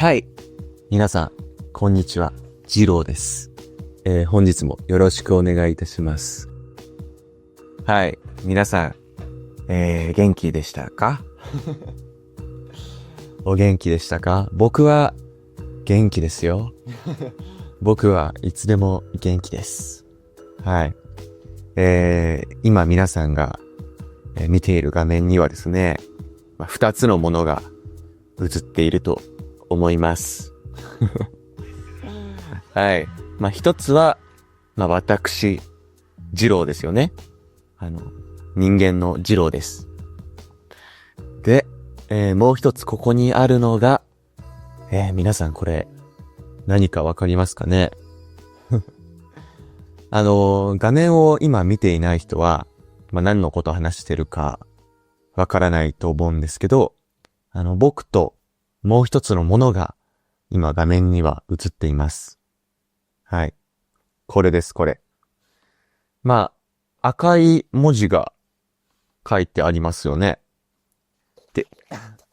はい。皆さん、こんにちは。ジローです。本日もよろしくお願いいたします。はい。皆さん、元気でしたか？お元気でしたか？僕は元気ですよ。僕はいつでも元気です。はい。今皆さんが、見ている画面にはですね、2つのものが映っていると思います。はい。一つは、私、ジローですよね。人間のジローです。で、もう一つここにあるのが、皆さんこれ、何かわかりますかね？画面を今見ていない人は、何のことを話してるか、わからないと思うんですけど、僕ともう一つのものが、今画面には映っています。はい。これです、これ。赤い文字が書いてありますよね。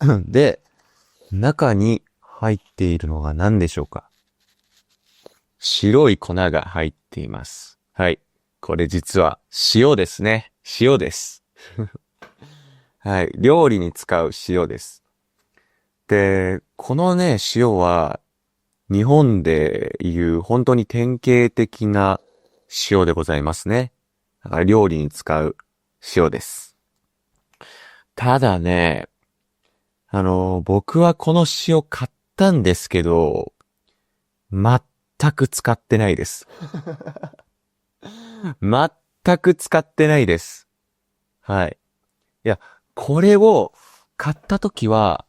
で、中に入っているのが何でしょうか？白い粉が入っています。はい。これ実は塩ですね。塩です。はい。料理に使う塩です。で、このね、塩は日本でいう本当に典型的な塩でございますね。だから料理に使う塩です。ただね、僕はこの塩買ったんですけど、全く使ってないです。全く使ってないです。はい。いや、これを買った時は、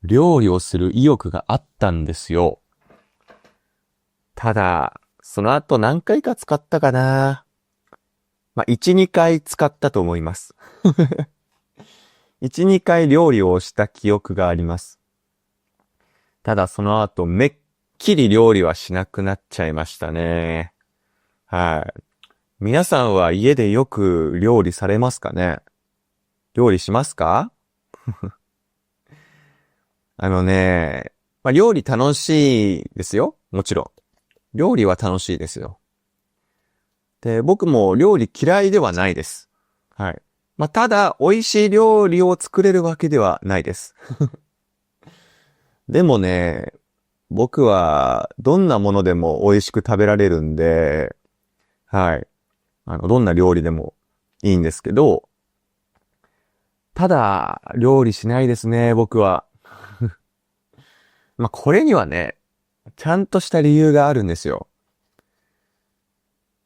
料理をする意欲があったんですよ。ただ、その後何回か使ったかな。1、2回使ったと思います。1、2回料理をした記憶があります。ただその後めっきり料理はしなくなっちゃいましたね。はい。皆さんは家でよく料理されますかね？料理しますか？料理楽しいですよ。もちろん。料理は楽しいですよ。で、僕も料理嫌いではないです。はい。ただ、美味しい料理を作れるわけではないです。でもね、僕はどんなものでも美味しく食べられるんで、はい。どんな料理でもいいんですけど、ただ、料理しないですね、僕は。これにはね、ちゃんとした理由があるんですよ。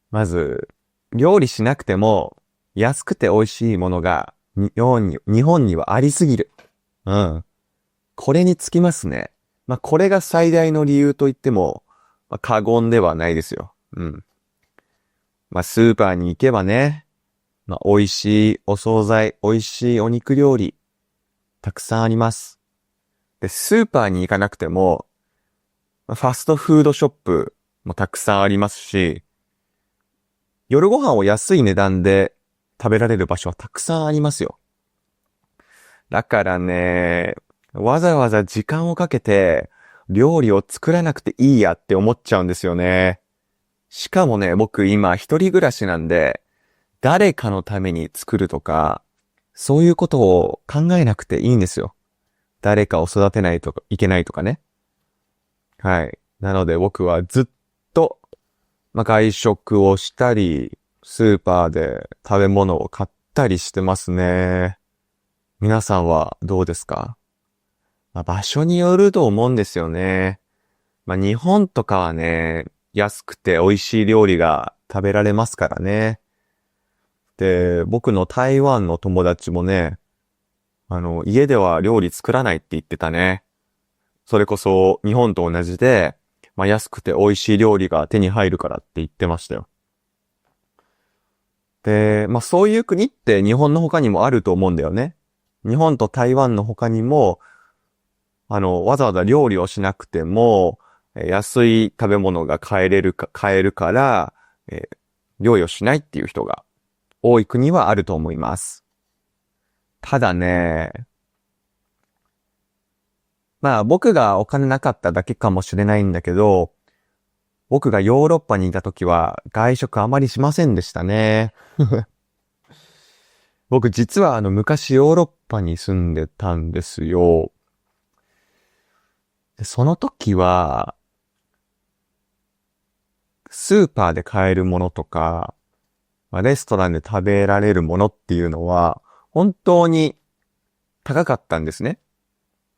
まず、料理しなくても、安くて美味しいものが、日本にはありすぎる。うん。これにつきますね。これが最大の理由と言っても、過言ではないですよ。うん。スーパーに行けばね、美味しいお惣菜、美味しいお肉料理、たくさんあります。で、スーパーに行かなくても、ファストフードショップもたくさんありますし、夜ご飯を安い値段で食べられる場所はたくさんありますよ。だからね、わざわざ時間をかけて料理を作らなくていいやって思っちゃうんですよね。しかもね、僕今一人暮らしなんで、誰かのために作るとか、そういうことを考えなくていいんですよ。誰かを育てないといけないとかね。はい。なので僕はずっと、外食をしたり、スーパーで食べ物を買ったりしてますね。皆さんはどうですか？場所によると思うんですよね。日本とかはね、安くて美味しい料理が食べられますからね。で、僕の台湾の友達もね、家では料理作らないって言ってたね。それこそ日本と同じで、安くて美味しい料理が手に入るからって言ってましたよ。で、そういう国って日本の他にもあると思うんだよね。日本と台湾の他にも、わざわざ料理をしなくても、安い食べ物が買えるから、料理をしないっていう人が多い国はあると思います。ただね、まあ僕がお金なかっただけかもしれないんだけど、僕がヨーロッパにいた時は外食あまりしませんでしたね。僕実は昔ヨーロッパに住んでたんですよ。でその時は、スーパーで買えるものとか、レストランで食べられるものっていうのは、本当に高かったんですね。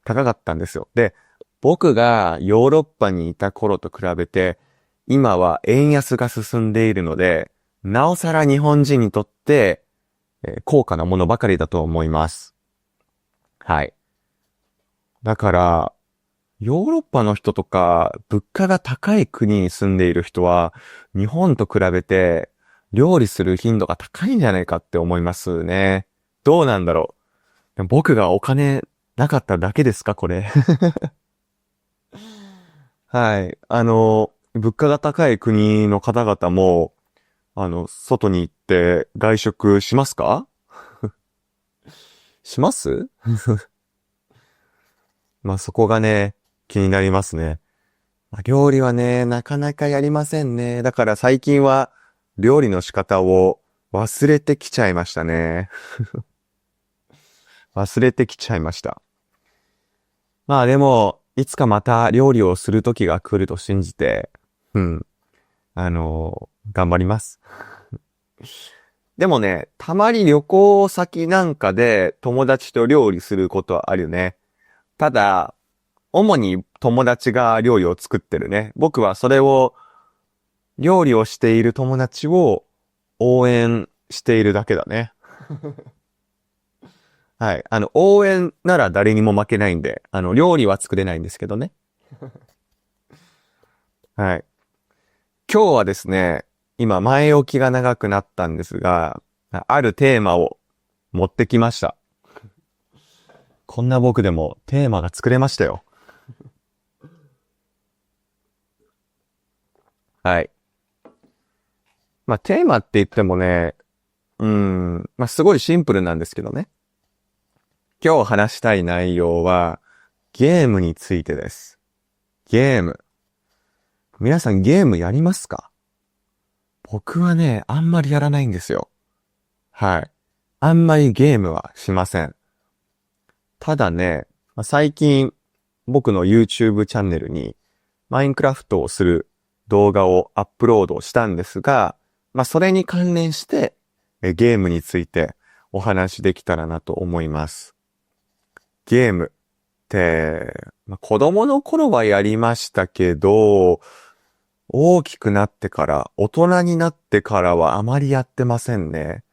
高かったんですよ。で、僕がヨーロッパにいた頃と比べて、今は円安が進んでいるので、なおさら日本人にとって、高価なものばかりだと思います。はい。だから、ヨーロッパの人とか、物価が高い国に住んでいる人は、日本と比べて、料理する頻度が高いんじゃないかって思いますね。どうなんだろう。でも僕がお金なかっただけですか、これ。はい。物価が高い国の方々も、外に行って外食しますか？します？まあ、そこがね、気になりますね。まあ料理はね、なかなかやりませんね。だから最近は、料理の仕方を忘れてきちゃいましたね。忘れてきちゃいました。まあでも、いつかまた料理をする時が来ると信じて、うん、頑張ります。でもね、たまに旅行先なんかで友達と料理することはあるよね。ただ、主に友達が料理を作ってるね。僕はそれを、料理をしている友達を応援しているだけだね。はい。応援なら誰にも負けないんで、料理は作れないんですけどね。はい。今日はですね、今前置きが長くなったんですが、あるテーマを持ってきました。こんな僕でもテーマが作れましたよ。はい。まあ、テーマって言ってもね、まあ、すごいシンプルなんですけどね。今日話したい内容は、ゲームについてです。ゲーム。皆さんゲームやりますか？僕はね、あんまりやらないんですよ。はい。あんまりゲームはしません。ただね、まあ最近、僕の YouTube チャンネルに、マインクラフトをする動画をアップロードしたんですが、まあ、それに関連して、ゲームについてお話できたらなと思います。ゲームって、まあ、子供の頃はやりましたけど、大きくなってから、大人になってからはあまりやってませんね。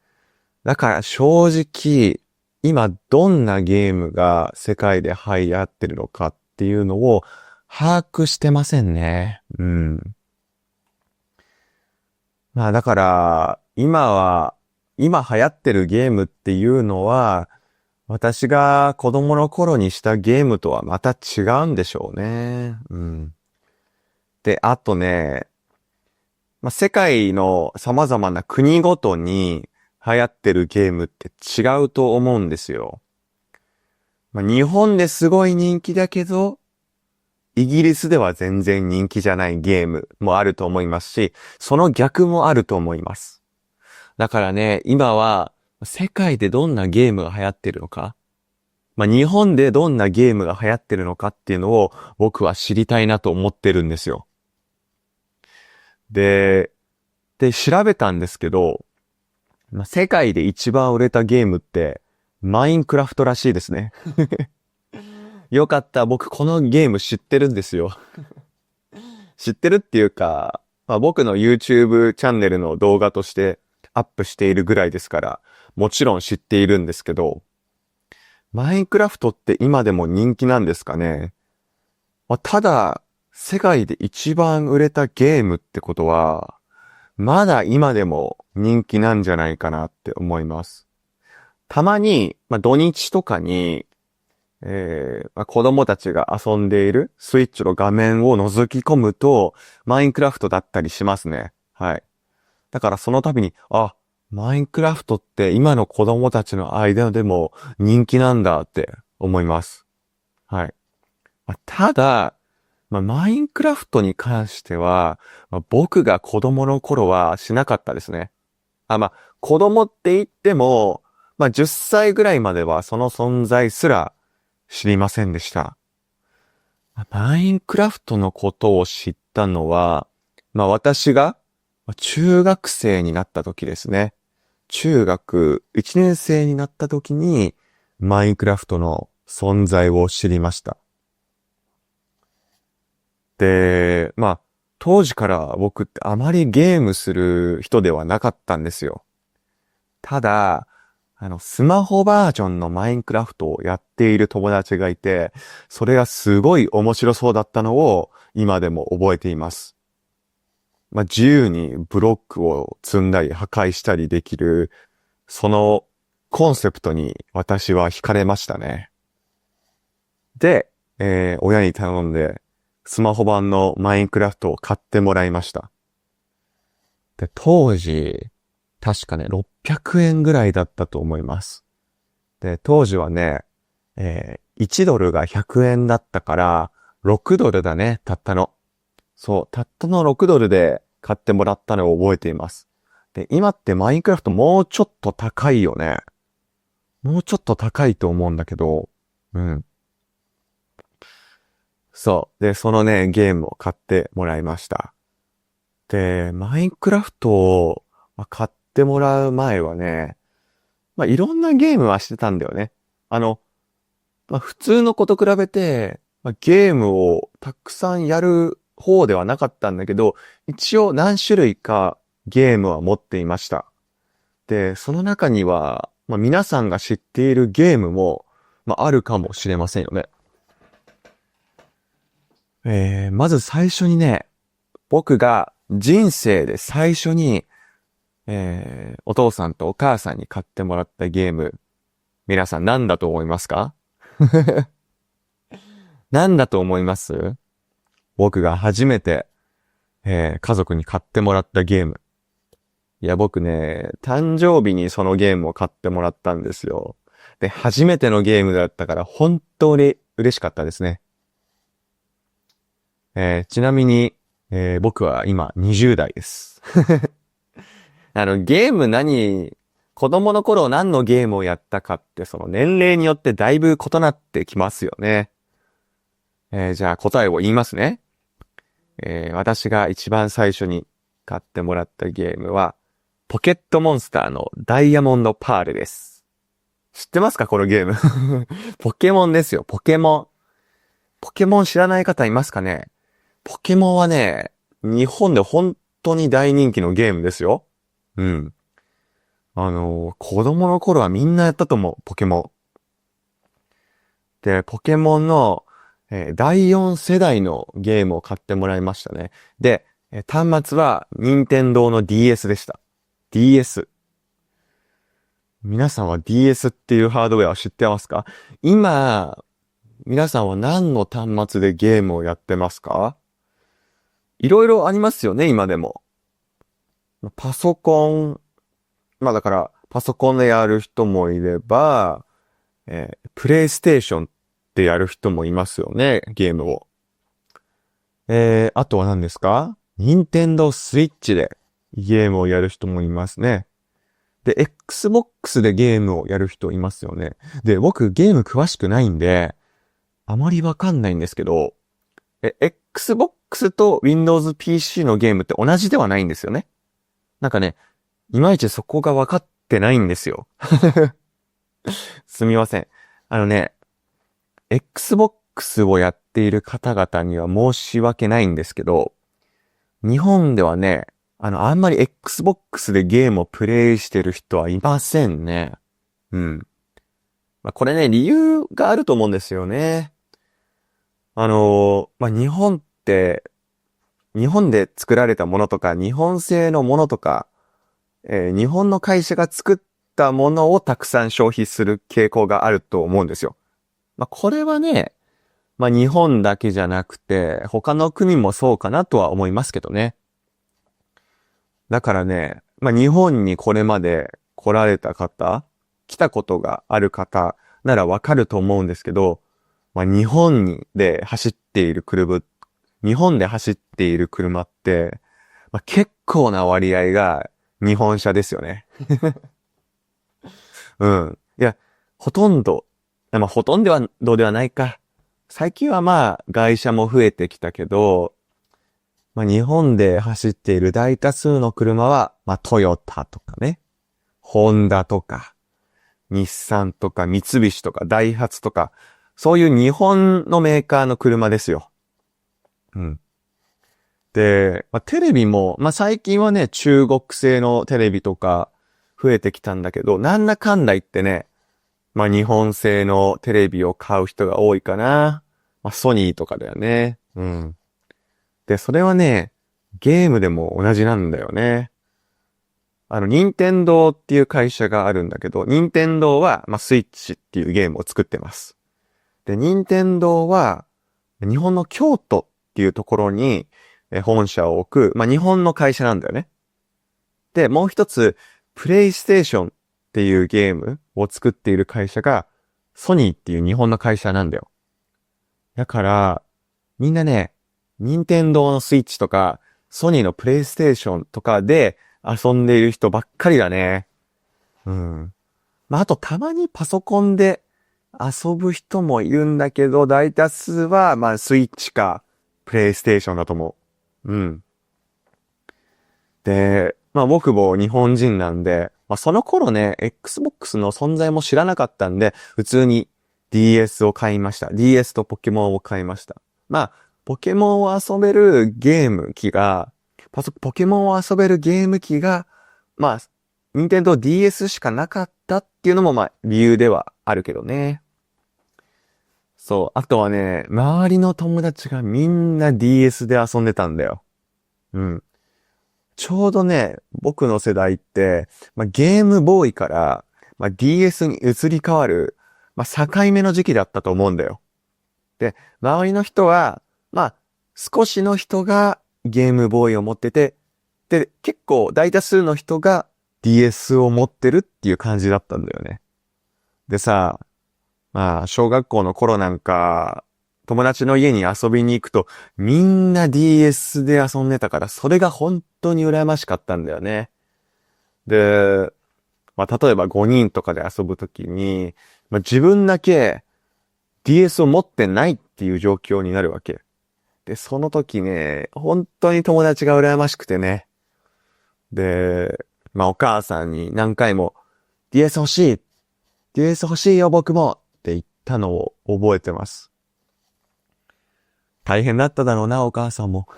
だから正直、今どんなゲームが世界で流行ってるのかっていうのを把握してませんね。うん。まあだから、今流行ってるゲームっていうのは、私が子供の頃にしたゲームとはまた違うんでしょうね。うん。で、あとね、まあ、世界の様々な国ごとに流行ってるゲームって違うと思うんですよ。まあ、日本ですごい人気だけど、イギリスでは全然人気じゃないゲームもあると思いますし、その逆もあると思います。だからね、今は世界でどんなゲームが流行ってるのか、まあ、日本でどんなゲームが流行ってるのかっていうのを僕は知りたいなと思ってるんですよ。で、調べたんですけど、まあ、世界で一番売れたゲームって、マインクラフトらしいですね。よかった。僕このゲーム知ってるんですよ。知ってるっていうか、まあ、僕の YouTube チャンネルの動画としてアップしているぐらいですから、もちろん知っているんですけど、マインクラフトって今でも人気なんですかね。まあ、ただ、世界で一番売れたゲームってことは、まだ今でも人気なんじゃないかなって思います。たまに、まあ、土日とかに、まあ、子供たちが遊んでいるスイッチの画面を覗き込むと、マインクラフトだったりしますね。はい。だからその度に、あ、マインクラフトって今の子供たちの間でも人気なんだって思います。はい。ただ、マインクラフトに関しては、僕が子供の頃はしなかったですね。子供って言っても、10歳ぐらいまではその存在すら知りませんでした。マインクラフトのことを知ったのは、私が中学生になった時ですね。中学1年生になった時に、マインクラフトの存在を知りました。で、当時から僕ってあまりゲームする人ではなかったんですよ。ただ、スマホバージョンのマインクラフトをやっている友達がいて、それがすごい面白そうだったのを今でも覚えています。自由にブロックを積んだり破壊したりできる、そのコンセプトに私は惹かれましたね。で、親に頼んでスマホ版のマインクラフトを買ってもらいました。で、当時、確かね、600円ぐらいだったと思います。で、当時はね、1ドルが100円だったから、6ドルだね、たったの。そう、たったの6ドルで買ってもらったのを覚えています。で、今ってマインクラフトもうちょっと高いよね。もうちょっと高いと思うんだけど、うん。そう。で、そのね、ゲームを買ってもらいました。で、マインクラフトを買ってもらう前はね、いろんなゲームはしてたんだよね。普通の子と比べて、ゲームをたくさんやる方ではなかったんだけど、一応何種類かゲームは持っていました。で、その中には、皆さんが知っているゲームも、あるかもしれませんよね。まず最初にね、僕が人生で最初に、お父さんとお母さんに買ってもらったゲーム、皆さん何だと思いますか？何だと思います？僕が初めて、家族に買ってもらったゲーム。いや、僕ね、誕生日にそのゲームを買ってもらったんですよ。で、初めてのゲームだったから本当に嬉しかったですね。ちなみに、僕は今20代です。ゲーム子供の頃何のゲームをやったかって、その年齢によってだいぶ異なってきますよね。じゃあ答えを言いますね。私が一番最初に買ってもらったゲームは、ポケットモンスターのダイヤモンドパールです。知ってますかこのゲーム。ポケモンですよ、ポケモン。ポケモン知らない方いますかね？ポケモンはね、日本で本当に大人気のゲームですよ。うん。子供の頃はみんなやったと思う、ポケモン。で、ポケモンの、第4世代のゲームを買ってもらいましたね。で、端末は任天堂の DS でした。DS。皆さんは DS っていうハードウェアを知ってますか？今、皆さんは何の端末でゲームをやってますか？いろいろありますよね、今でも。パソコン、だから、パソコンでやる人もいれば、プレイステーションってやる人もいますよね、ゲームを。あとは何ですか？任天堂スイッチでゲームをやる人もいますね。で、Xbox でゲームをやる人いますよね。で、僕ゲーム詳しくないんで、あまりわかんないんですけど、Xbox と Windows PC のゲームって同じではないんですよね。なんかね、いまいちそこがわかってないんですよ。すみません。Xbox をやっている方々には申し訳ないんですけど、日本ではね、あんまり Xbox でゲームをプレイしてる人はいませんね。うん。これね、理由があると思うんですよね。日本って、日本で作られたものとか、日本製のものとか、日本の会社が作ったものをたくさん消費する傾向があると思うんですよ。これはね、日本だけじゃなくて、他の国もそうかなとは思いますけどね。だからね、日本にこれまで来られた方、来たことがある方ならわかると思うんですけど、まあ日本で走っている車って、まあ、結構な割合が日本車ですよね。うん。いや、ほとんど、まあほとんどはどうではないか。最近はまあ外車も増えてきたけど、まあ日本で走っている大多数の車は、まあトヨタとかね、ホンダとか、日産とか三菱とかダイハツとか、そういう日本のメーカーの車ですよ。うん。で、まあ、テレビも、まあ、最近はね、中国製のテレビとか増えてきたんだけど、なんだかんだ言ってね、まあ、日本製のテレビを買う人が多いかな。まあ、ソニーとかだよね。うん。で、それはね、ゲームでも同じなんだよね。任天堂っていう会社があるんだけど、任天堂は、まあ、スイッチっていうゲームを作ってます。で、任天堂は、日本の京都っていうところに、本社を置く、まあ、日本の会社なんだよね。で、もう一つ、プレイステーションっていうゲームを作っている会社が、ソニーっていう日本の会社なんだよ。だから、みんなね、任天堂のスイッチとか、ソニーのプレイステーションとかで遊んでいる人ばっかりだね。うん。まあ、あとたまにパソコンで遊ぶ人もいるんだけど、大多数は、まあ、スイッチか、プレイステーションだと思う。うん。で、まあ僕も日本人なんで、まあその頃ね、Xbox の存在も知らなかったんで、普通に DS を買いました。DS とポケモンを買いました。まあ、ポケモンを遊べるゲーム機が、ポケモンを遊べるゲーム機が、まあ、任天堂 DS しかなかったっていうのもまあ理由ではあるけどね。そう。あとはね、周りの友達がみんな DS で遊んでたんだよ。うん。ちょうどね、僕の世代って、まあ、ゲームボーイから、まあ、DS に移り変わる、まあ、境目の時期だったと思うんだよ。で、周りの人は、まあ、少しの人がゲームボーイを持ってて、で、結構大多数の人が DS を持ってるっていう感じだったんだよね。でさ、まあ、小学校の頃なんか、友達の家に遊びに行くと、みんな DS で遊んでたから、それが本当に羨ましかったんだよね。で、まあ、例えば5人とかで遊ぶときに、まあ、自分だけ DS を持ってないっていう状況になるわけ。で、その時ね、本当に友達が羨ましくてね。で、まあ、お母さんに何回も DS 欲しい DS 欲しいよ僕もって言ったのを覚えてます。大変だっただろうな、お母さんも。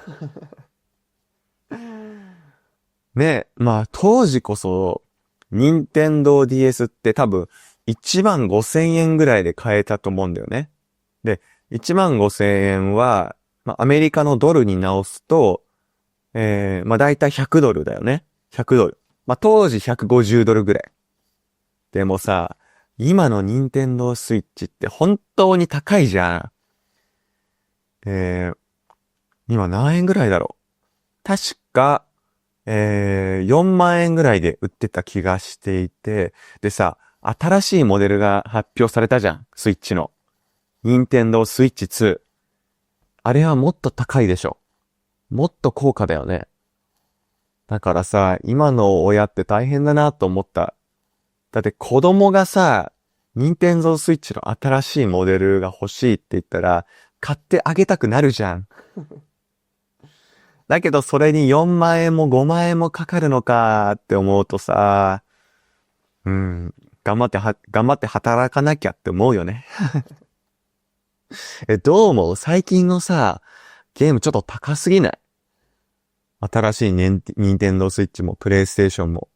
ね、まあ当時こそ、任天堂 DS って多分1万5千円ぐらいで買えたと思うんだよね。で、1万5千円は、まあアメリカのドルに直すと、まあだいたい100ドルだよね。100ドル。まあ当時150ドルぐらい。でもさ、今の任天堂スイッチって本当に高いじゃん。今何円ぐらいだろう。確か、4万円ぐらいで売ってた気がしていて、でさ、新しいモデルが発表されたじゃん。スイッチの。任天堂スイッチ2。あれはもっと高いでしょ。もっと高価だよね。だからさ、今の親って大変だなと思った。だって子供がさ、任天堂スイッチの新しいモデルが欲しいって言ったら、買ってあげたくなるじゃん。だけどそれに4万円も5万円もかかるのかって思うとさ、うん、頑張って働かなきゃって思うよね。どう思う最近のさ、ゲームちょっと高すぎない新しいニンテンドースイッチもプレイステーションも。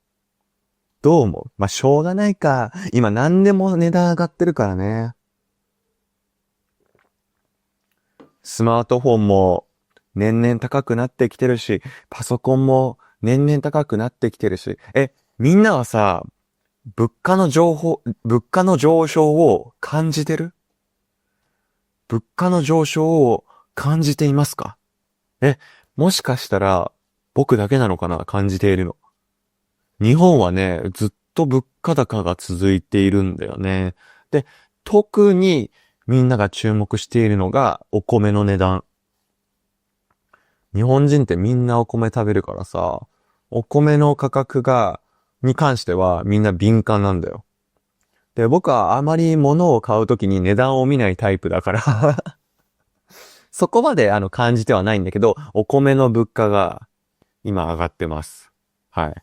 どう思うまあ、しょうがないか。今何でも値段上がってるからね。スマートフォンも年々高くなってきてるし、パソコンも年々高くなってきてるし。みんなはさ、物価の上昇を感じてる物価の上昇を感じていますかもしかしたら僕だけなのかな感じているの。日本はね、ずっと物価高が続いているんだよね。で、特にみんなが注目しているのがお米の値段。日本人ってみんなお米食べるからさ、お米の価格に関してはみんな敏感なんだよ。で、僕はあまり物を買うときに値段を見ないタイプだからそこまで感じてはないんだけど、お米の物価が今上がってます。はい。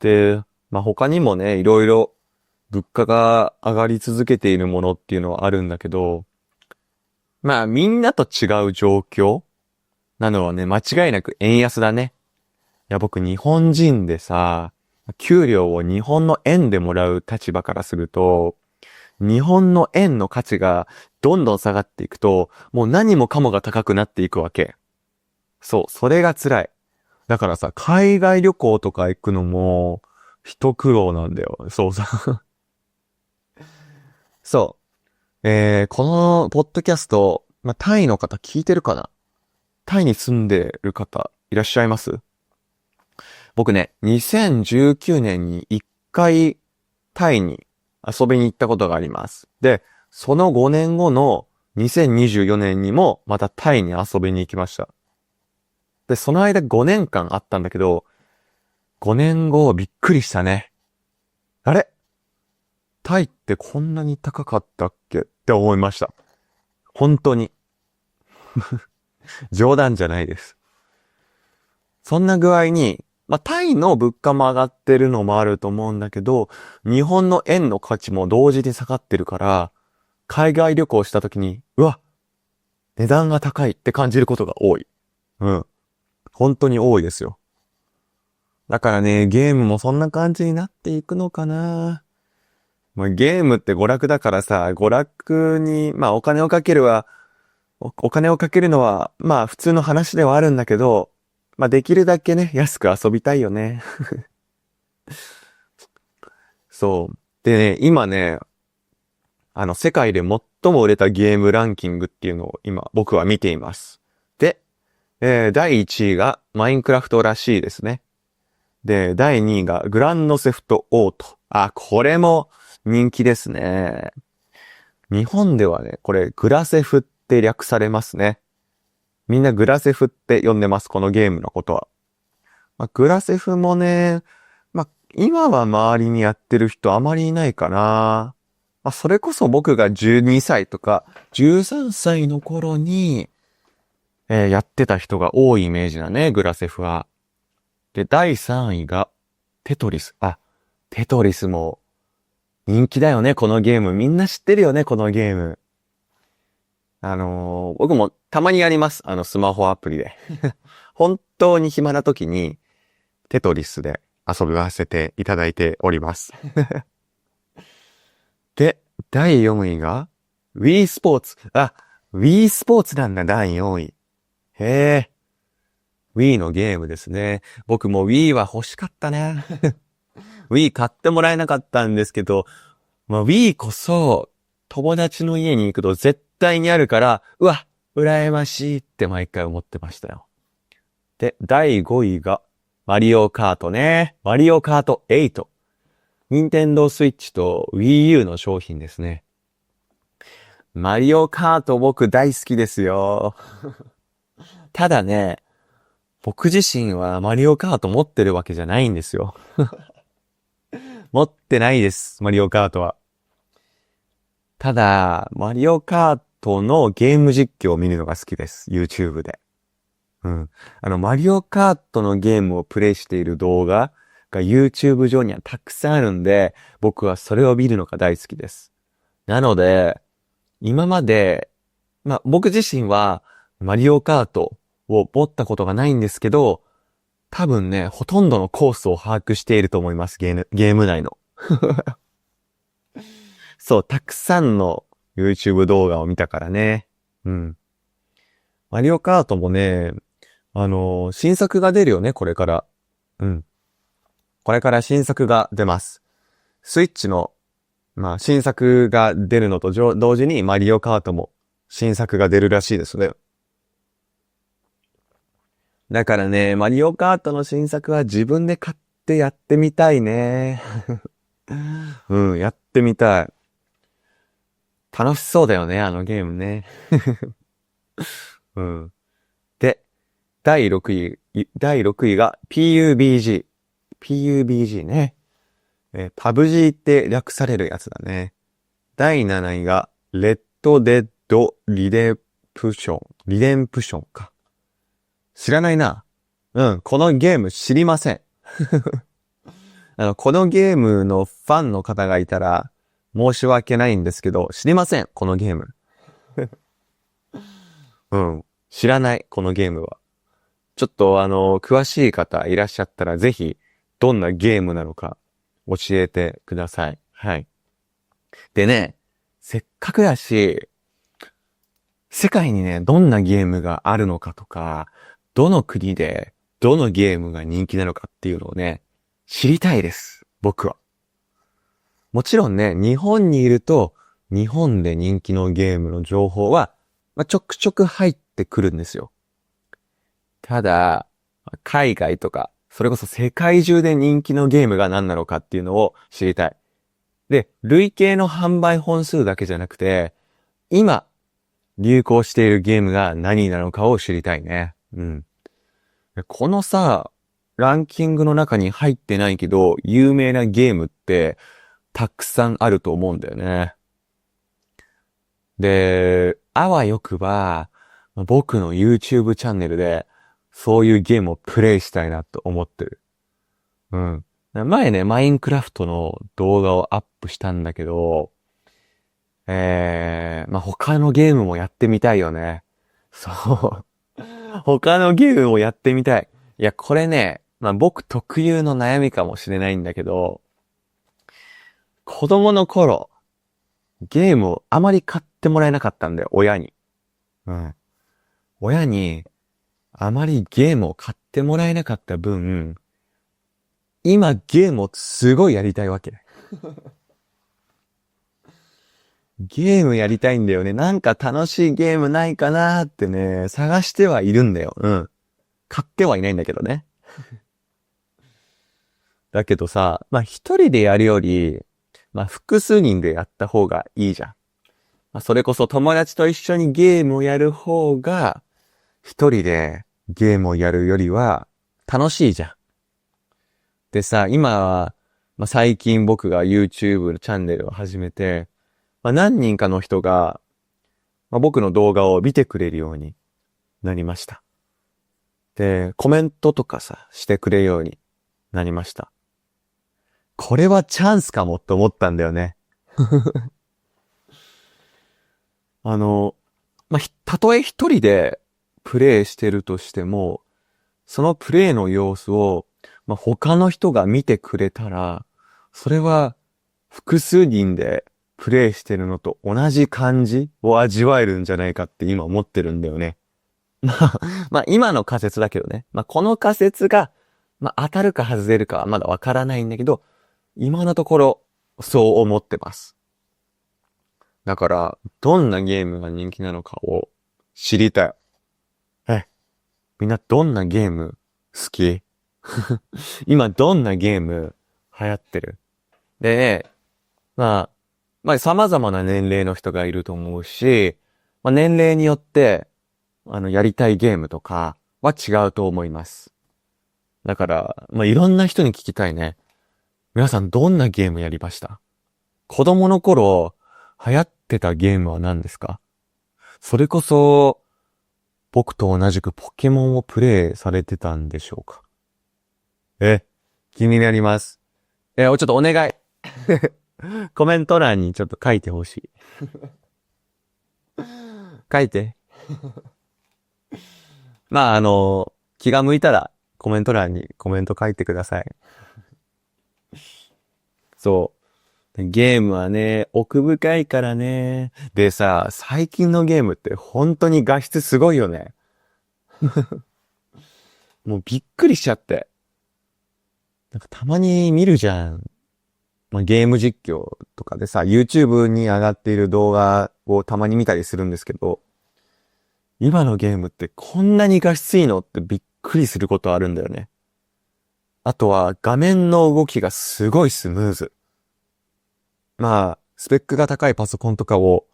で、他にもね、いろいろ物価が上がり続けているものっていうのはあるんだけど、みんなと違う状況なのはね、間違いなく円安だね。いや、僕日本人でさ、給料を日本の円でもらう立場からすると、日本の円の価値がどんどん下がっていくと、もう何もかもが高くなっていくわけ。そう、それが辛い。だからさ、海外旅行とか行くのも、一苦労なんだよ。そうさ。そう。このポッドキャスト、タイの方聞いてるかな？タイに住んでる方いらっしゃいます？僕ね、2019年に一回タイに遊びに行ったことがあります。で、その5年後の2024年にもまたタイに遊びに行きました。で、その間5年間あったんだけど、5年後びっくりしたね。あれ？タイってこんなに高かったっけって思いました。本当に。冗談じゃないです。そんな具合に、タイの物価も上がってるのもあると思うんだけど、日本の円の価値も同時に下がってるから、海外旅行した時に、うわ、値段が高いって感じることが多い。うん。本当に多いですよ。だからね、ゲームもそんな感じになっていくのかな。ゲームって娯楽だからさ、娯楽に、お金をかけるは、お金をかけるのは、普通の話ではあるんだけど、できるだけね、安く遊びたいよね。そう。でね、今ね、世界で最も売れたゲームランキングっていうのを今、僕は見ています。で、第1位がマインクラフトらしいですね。で、第2位がグランドセフトオート。あ、これも人気ですね。日本ではね、これグラセフって略されますね。みんなグラセフって呼んでます、このゲームのことは。グラセフもね、今は周りにやってる人あまりいないかな。それこそ僕が12歳とか13歳の頃に、やってた人が多いイメージだね、グラセフは。で、第3位がテトリス。あ、テトリスも人気だよね、このゲーム。みんな知ってるよね、このゲーム。僕もたまにやります。スマホアプリで。本当に暇な時に、テトリスで遊ばせていただいております。で、第4位が、Wii スポーツ。あ、Wii スポーツなんだ、第4位。へえ。Wii のゲームですね。僕も Wii は欲しかったね。Wii 買ってもらえなかったんですけど、Wii こそ、友達の家に行くと絶対にあるから、うわ、羨ましいって毎回思ってましたよ。で、第5位が、マリオカートね。マリオカート8。任天堂スイッチと Wii U の商品ですね。マリオカート僕大好きですよ。ただね、僕自身はマリオカート持ってるわけじゃないんですよ。持ってないです、マリオカートは。ただ、マリオカートのゲーム実況を見るのが好きです。YouTube で。うん。マリオカートのゲームをプレイしている動画が YouTube 上にはたくさんあるんで、僕はそれを見るのが大好きです。なので、今まで、僕自身はマリオカートを持ったことがないんですけど、多分ね、ほとんどのコースを把握していると思います、ゲーム内の。そう、たくさんの YouTube 動画を見たからね。うん。マリオカートもね、新作が出るよね、これから。うん。これから新作が出ます。スイッチの、新作が出るのと同時にマリオカートも新作が出るらしいですね。だからね、マリオカートの新作は自分で買ってやってみたいね。うん、やってみたい。楽しそうだよね、あのゲームね。うん。で、第6位が PUBG。PUBG ね。パブ G って略されるやつだね。第7位が、レッドデッドリデプション。リデンプションか。知らないな。うん、このゲーム知りません。このゲームのファンの方がいたら、申し訳ないんですけど、知りません、このゲーム。うん、知らない、このゲームは。ちょっと詳しい方いらっしゃったら、ぜひ、どんなゲームなのか、教えてください。はい。でね、せっかくやし、世界にね、どんなゲームがあるのかとか、どの国で、どのゲームが人気なのかっていうのをね、知りたいです。僕は。もちろんね、日本にいると、日本で人気のゲームの情報は、ちょくちょく入ってくるんですよ。ただ、海外とか、それこそ世界中で人気のゲームが何なのかっていうのを知りたい。で、累計の販売本数だけじゃなくて、今、流行しているゲームが何なのかを知りたいね。うん。このさ、ランキングの中に入ってないけど、有名なゲームって、たくさんあると思うんだよね。で、あわよくば、僕の YouTube チャンネルで、そういうゲームをプレイしたいなと思ってる。うん。前ね、マインクラフトの動画をアップしたんだけど、他のゲームもやってみたいよね。そう。他のゲームもやってみたい。いや、これね、僕特有の悩みかもしれないんだけど、子供の頃、ゲームをあまり買ってもらえなかったんだよ、親に。うん。親に、あまりゲームを買ってもらえなかった分、今ゲームをすごいやりたいわけ。ゲームやりたいんだよね。なんか楽しいゲームないかなーってね、探してはいるんだよ。うん。買ってはいないんだけどね。だけどさ、一人でやるより、複数人でやった方がいいじゃん。それこそ友達と一緒にゲームをやる方が、一人でゲームをやるよりは楽しいじゃん。でさ、今は、最近僕が YouTube のチャンネルを始めて、何人かの人が、僕の動画を見てくれるようになりました。で、コメントとかさ、してくれるようになりました。これはチャンスかもって思ったんだよね。たとえ一人でプレイしてるとしても、そのプレイの様子を、他の人が見てくれたら、それは複数人でプレイしてるのと同じ感じを味わえるんじゃないかって今思ってるんだよね。今の仮説だけどね。この仮説が、当たるか外れるかはまだわからないんだけど、今のところ、そう思ってます。だから、どんなゲームが人気なのかを知りたい。みんなどんなゲーム好き？今どんなゲーム流行ってる？でね、様々な年齢の人がいると思うし、年齢によって、やりたいゲームとかは違うと思います。だから、いろんな人に聞きたいね。皆さんどんなゲームやりました？子供の頃、流行ってたゲームは何ですか？それこそ、僕と同じくポケモンをプレイされてたんでしょうか？気になります。ちょっとお願い。コメント欄にちょっと書いてほしい。書いて。気が向いたらコメント欄にコメント書いてください。そう。ゲームはね、奥深いからね。でさ、最近のゲームって本当に画質すごいよね。もうびっくりしちゃって。なんかたまに見るじゃん。ゲーム実況とかでさ、YouTube に上がっている動画をたまに見たりするんですけど、今のゲームってこんなに画質いいのってびっくりすることあるんだよね。あとは画面の動きがすごいスムーズ。スペックが高いパソコンとかを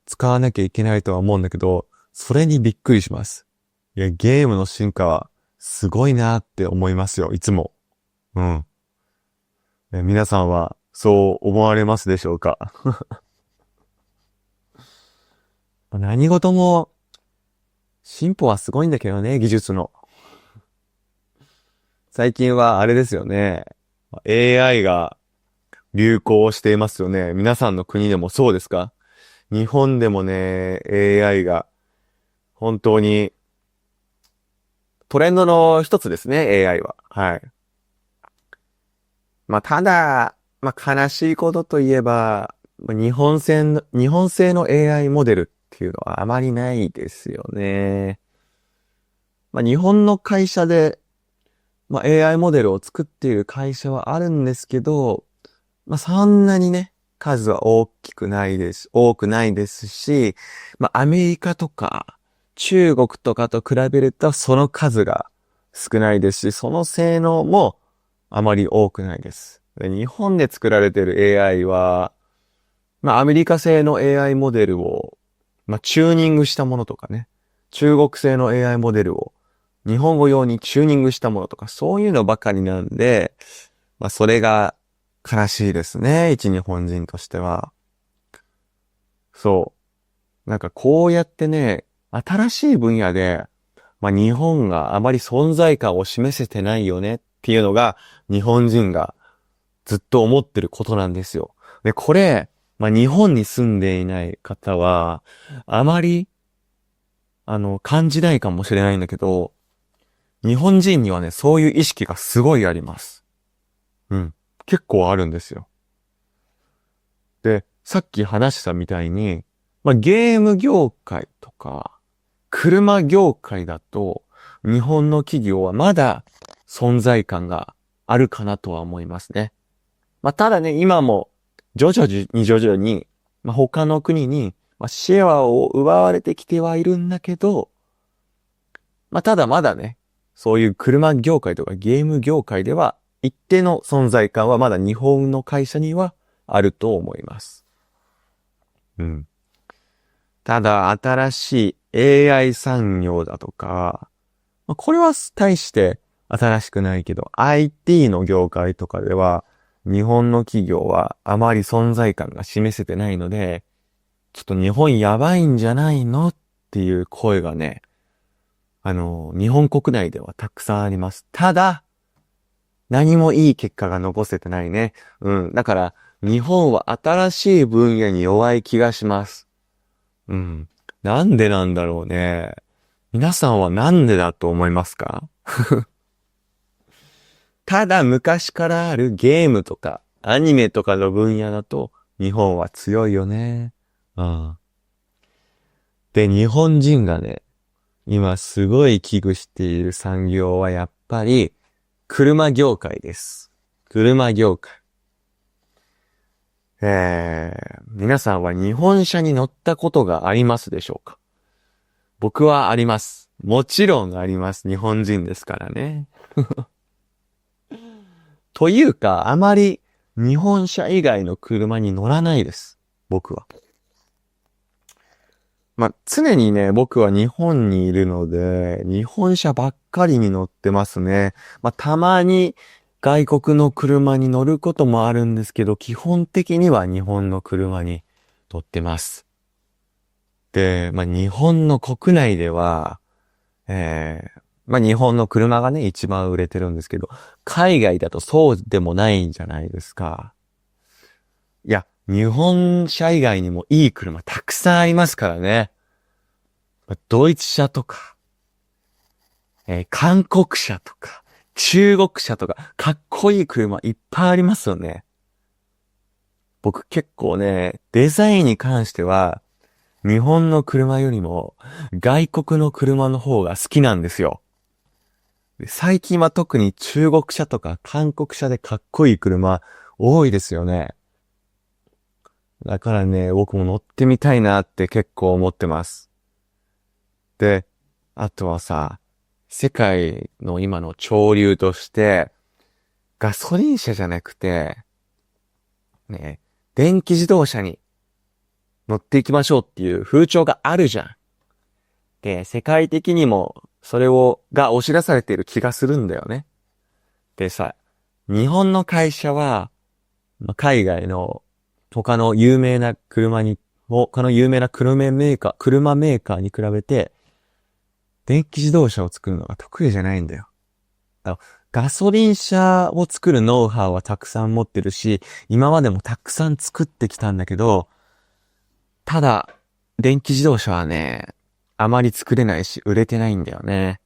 使わなきゃいけないとは思うんだけど、それにびっくりします。いや、ゲームの進化はすごいなって思いますよ、いつも。うん。皆さんはそう思われますでしょうか？何事も進歩はすごいんだけどね、技術の。最近はあれですよね。AI が流行していますよね。皆さんの国でもそうですか？日本でもね、AI が本当にトレンドの一つですね、AI は。はい。ただ、悲しいことといえば、日本製の AI モデルっていうのはあまりないですよね。日本の会社で、AI モデルを作っている会社はあるんですけど、そんなにね、数は多くないですし、アメリカとか中国とかと比べるとその数が少ないですし、その性能もあまり多くないです。で日本で作られている AI は、アメリカ製の AI モデルを、チューニングしたものとかね、中国製の AI モデルを日本語用にチューニングしたものとか、そういうのばかりなんで、それが悲しいですね。一日本人としては。そう。こうやってね、新しい分野で、日本があまり存在感を示せてないよねっていうのが日本人がずっと思ってることなんですよ。で、これ、日本に住んでいない方は、あまり、感じないかもしれないんだけど、日本人にはね、そういう意識がすごいあります。うん。結構あるんですよ。で、さっき話したみたいに、ゲーム業界とか、車業界だと、日本の企業はまだ存在感があるかなとは思いますね。ただね、今も徐々に、他の国に、シェアを奪われてきてはいるんだけど、ただまだね、そういう車業界とかゲーム業界では、一定の存在感はまだ日本の会社にはあると思います。うん。ただ、新しい AI 産業だとか、これは大して新しくないけど、IT の業界とかでは、日本の企業はあまり存在感が示せてないので、ちょっと日本やばいんじゃないのっていう声がね、日本国内ではたくさんあります。ただ、何もいい結果が残せてないね。うん。だから、日本は新しい分野に弱い気がします。うん。なんでなんだろうね。皆さんはなんでだと思いますか？ただ昔からあるゲームとかアニメとかの分野だと日本は強いよね。うん。で、日本人がね、今すごい危惧している産業はやっぱり車業界です。車業界。皆さんは日本車に乗ったことがありますでしょうか？僕はあります。もちろんあります。日本人ですからね。というか、あまり日本車以外の車に乗らないです。僕は。常にね、僕は日本にいるので、日本車ばっかりに乗ってますね。たまに外国の車に乗ることもあるんですけど、基本的には日本の車に乗ってます。で、日本の国内では、日本の車がね、一番売れてるんですけど、海外だとそうでもないんじゃないですか。いや、日本車以外にもいい車たくさんありますからね。ドイツ車とか、韓国車とか、中国車とか、かっこいい車いっぱいありますよね。僕結構ね、デザインに関しては、日本の車よりも外国の車の方が好きなんですよ。で最近は特に中国車とか韓国車でかっこいい車多いですよね。だからね、僕も乗ってみたいなって結構思ってます。で、あとはさ、世界の今の潮流として、ガソリン車じゃなくて、ね、電気自動車に乗っていきましょうっていう風潮があるじゃん。で、世界的にもそれが押し出されている気がするんだよね。でさ、日本の会社は、海外の他の有名な他の有名な車メーカーに比べて、電気自動車を作るのが得意じゃないんだよ。ガソリン車を作るノウハウはたくさん持ってるし、今までもたくさん作ってきたんだけど、ただ、電気自動車はね、あまり作れないし、売れてないんだよね。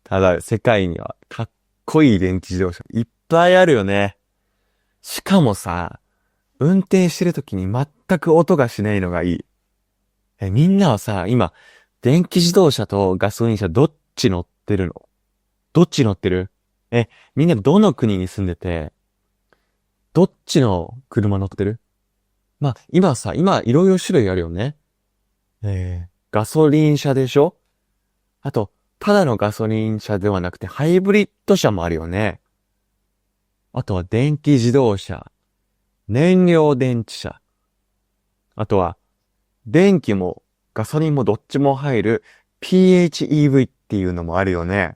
ただ、世界にはかっこいい電気自動車いっぱいあるよね。しかもさ、運転してる時に全く音がしないのがいい。みんなはさ、今、電気自動車とガソリン車どっち乗ってるの？どっち乗ってる？みんなどの国に住んでて、どっちの車乗ってる？今いろいろ種類あるよね。ガソリン車でしょ？あと、ただのガソリン車ではなくてハイブリッド車もあるよね。あとは電気自動車、燃料電池車。あとは、電気もガソリンもどっちも入る PHEV っていうのもあるよね。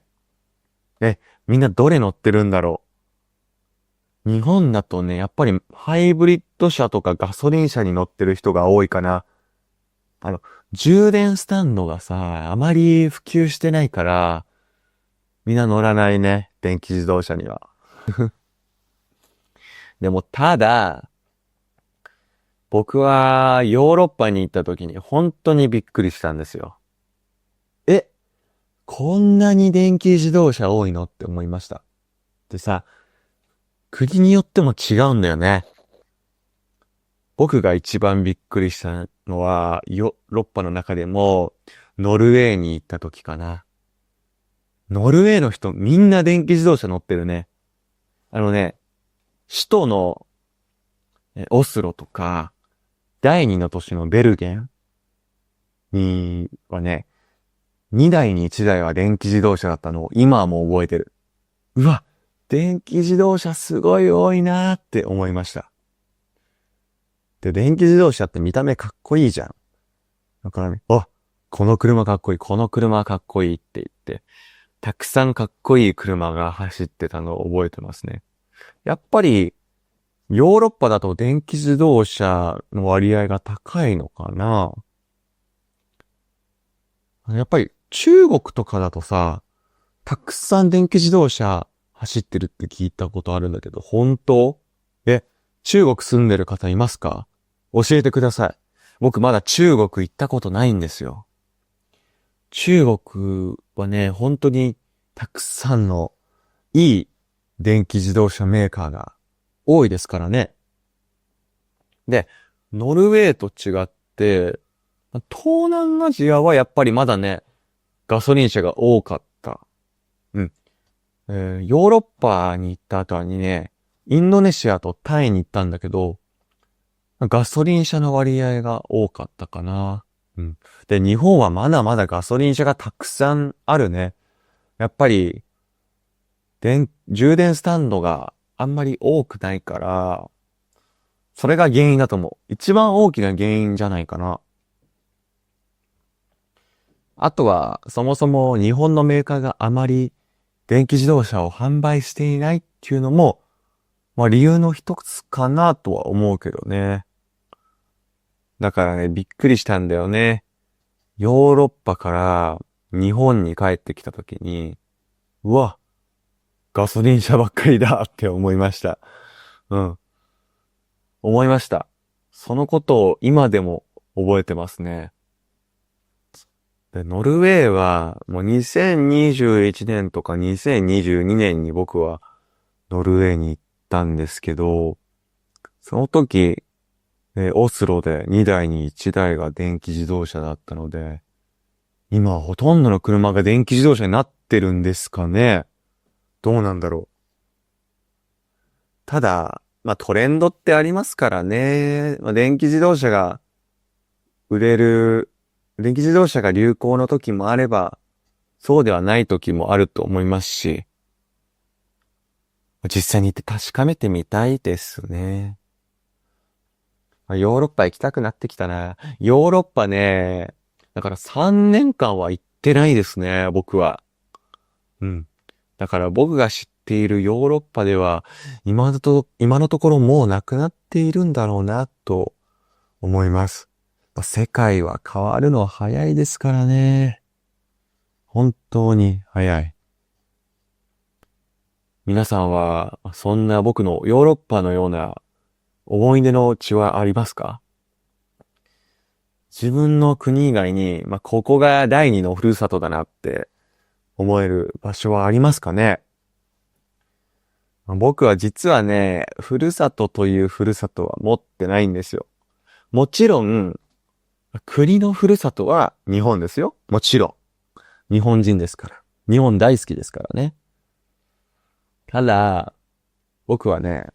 みんなどれ乗ってるんだろう。日本だとね、やっぱりハイブリッド車とかガソリン車に乗ってる人が多いかな。充電スタンドがさ、あまり普及してないから、みんな乗らないね、電気自動車には。でも、ただ、僕はヨーロッパに行った時に本当にびっくりしたんですよ。こんなに電気自動車多いのって思いました。でさ、国によっても違うんだよね。僕が一番びっくりしたのは、ヨーロッパの中でも、ノルウェーに行った時かな。ノルウェーの人みんな電気自動車乗ってるね。首都のオスロとか、第二の都市のベルゲンにはね、2台に1台は電気自動車だったのを今はもう覚えてる。うわ、電気自動車すごい多いなーって思いました。で、電気自動車って見た目かっこいいじゃん。だからね、この車かっこいい、この車かっこいいって言って、たくさんかっこいい車が走ってたのを覚えてますね。やっぱり、ヨーロッパだと電気自動車の割合が高いのかな？やっぱり中国とかだとさ、たくさん電気自動車走ってるって聞いたことあるんだけど、本当？中国住んでる方いますか？教えてください。僕まだ中国行ったことないんですよ。中国はね、本当にたくさんのいい電気自動車メーカーが多いですからね。で、ノルウェーと違って、東南アジアはやっぱりまだね、ガソリン車が多かった。うん。ヨーロッパに行った後にね、インドネシアとタイに行ったんだけど、ガソリン車の割合が多かったかな。うん。で、日本はまだまだガソリン車がたくさんあるね。やっぱり、充電スタンドがあんまり多くないから、それが原因だと思う。一番大きな原因じゃないかな。あとは、そもそも日本のメーカーがあまり電気自動車を販売していないっていうのも、理由の一つかなとは思うけどね。だからね、びっくりしたんだよね。ヨーロッパから日本に帰ってきた時に、うわ、ガソリン車ばっかりだって思いました。うん。思いました。そのことを今でも覚えてますね。で、ノルウェーはもう2021年とか2022年に僕はノルウェーに行ったんですけど、その時、オスロで2台に1台が電気自動車だったので、今はほとんどの車が電気自動車になってるんですかね。どうなんだろう。ただ、トレンドってありますからね。電気自動車が売れる、電気自動車が流行の時もあれば、そうではない時もあると思いますし、実際に行って確かめてみたいですね。ヨーロッパ行きたくなってきたな。ヨーロッパね、だから3年間は行ってないですね、僕は。うん。だから僕が知っているヨーロッパでは、今のところもうなくなっているんだろうな、と思います。世界は変わるの早いですからね。本当に早い。皆さんは、そんな僕のヨーロッパのような思い出の地はありますか？自分の国以外に、ここが第二のふるさとだなって思える場所はありますかね？僕は実はね、ふるさとというふるさとは持ってないんですよ。もちろん、国のふるさとは日本ですよ。もちろん。日本人ですから。日本大好きですからね。ただ、僕はね、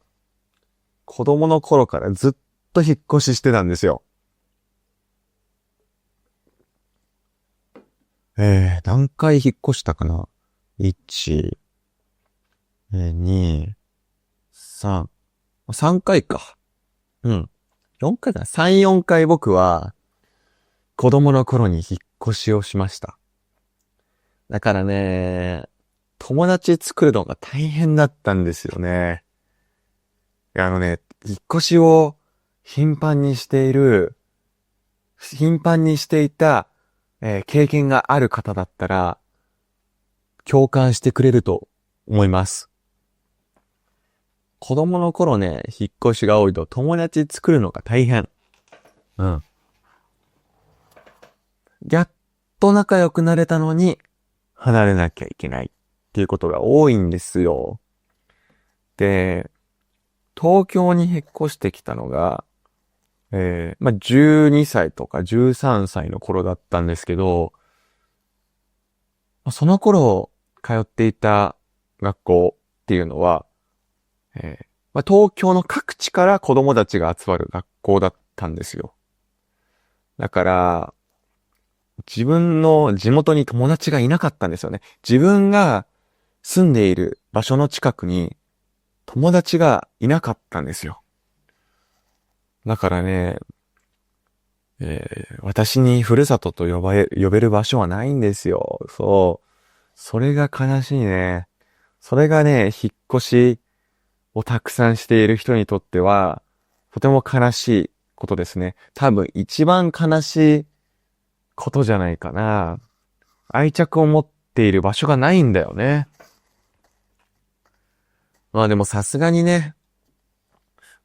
子供の頃からずっと引っ越ししてたんですよ。何回引っ越したかな？ 1、2、3、3回か。うん。4回かな？ 3、4回僕は子供の頃に引っ越しをしました。だからね、友達作るのが大変だったんですよね。引っ越しを頻繁にしている、頻繁にしていた、経験がある方だったら、共感してくれると思います。子供の頃ね、引っ越しが多いと友達作るのが大変。うん。やっと仲良くなれたのに、離れなきゃいけないっていうことが多いんですよ。で、東京に引っ越してきたのが、12歳とか13歳の頃だったんですけど、その頃通っていた学校っていうのは、東京の各地から子供たちが集まる学校だったんですよ。だから、自分の地元に友達がいなかったんですよね。自分が住んでいる場所の近くに友達がいなかったんですよ。だからね、私にふるさとと呼べる場所はないんですよ。そう。それが悲しいね。それがね、引っ越しをたくさんしている人にとっては、とても悲しいことですね。多分一番悲しいことじゃないかな。愛着を持っている場所がないんだよね。でもさすがにね、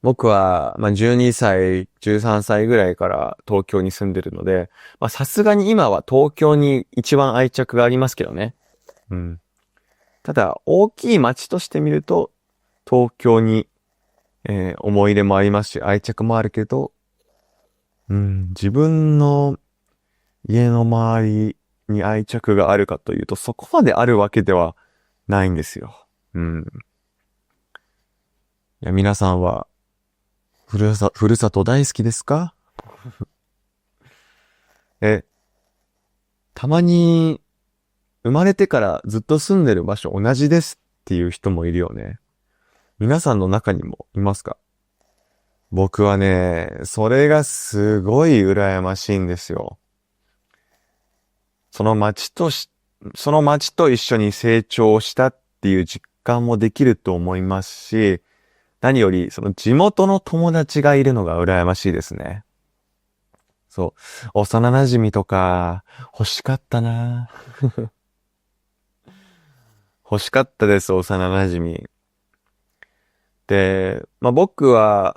僕は、12歳、13歳ぐらいから東京に住んでるので、さすがに今は東京に一番愛着がありますけどね。うん。ただ、大きい街として見ると、東京に、思い出もありますし、愛着もあるけど、自分の家の周りに愛着があるかというと、そこまであるわけではないんですよ。うん。いや、皆さんは、ふるさと大好きですか？え、たまに、生まれてからずっと住んでる場所同じですっていう人もいるよね。皆さんの中にもいますか？僕はね、それがすごい羨ましいんですよ。その街とし、その街と一緒に成長したっていう実感もできると思いますし、何よりその地元の友達がいるのが羨ましいですね。そう。幼馴染とか欲しかったな。欲しかったです、幼馴染。で、僕が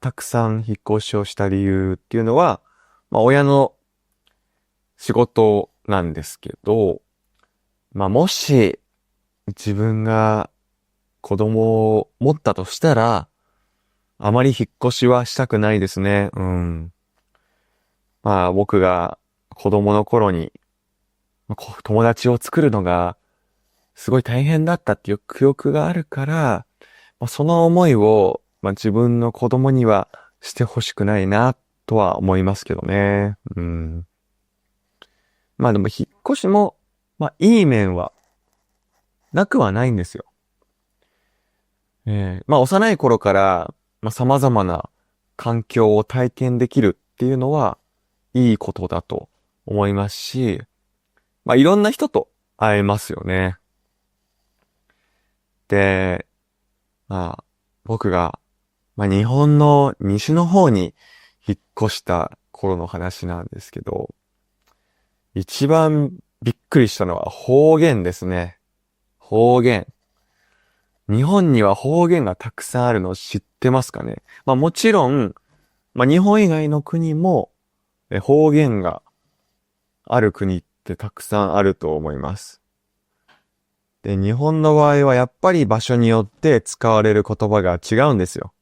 たくさん引っ越しをした理由っていうのは、親の仕事なんですけど、もし自分が子供を持ったとしたら、あまり引っ越しはしたくないですね。うん。僕が子供の頃に友達を作るのがすごい大変だったっていう記憶があるから、その思いを、自分の子供にはしてほしくないなとは思いますけどね。うん。でも引っ越しも、いい面はなくはないんですよ。幼い頃から、様々な環境を体験できるっていうのはいいことだと思いますし、いろんな人と会えますよね。で、僕が、日本の西の方に引っ越した頃の話なんですけど、一番びっくりしたのは方言ですね。方言。日本には方言がたくさんあるの知ってますかね。もちろん、日本以外の国も方言がある国ってたくさんあると思います。で、日本の場合はやっぱり場所によって使われる言葉が違うんですよ。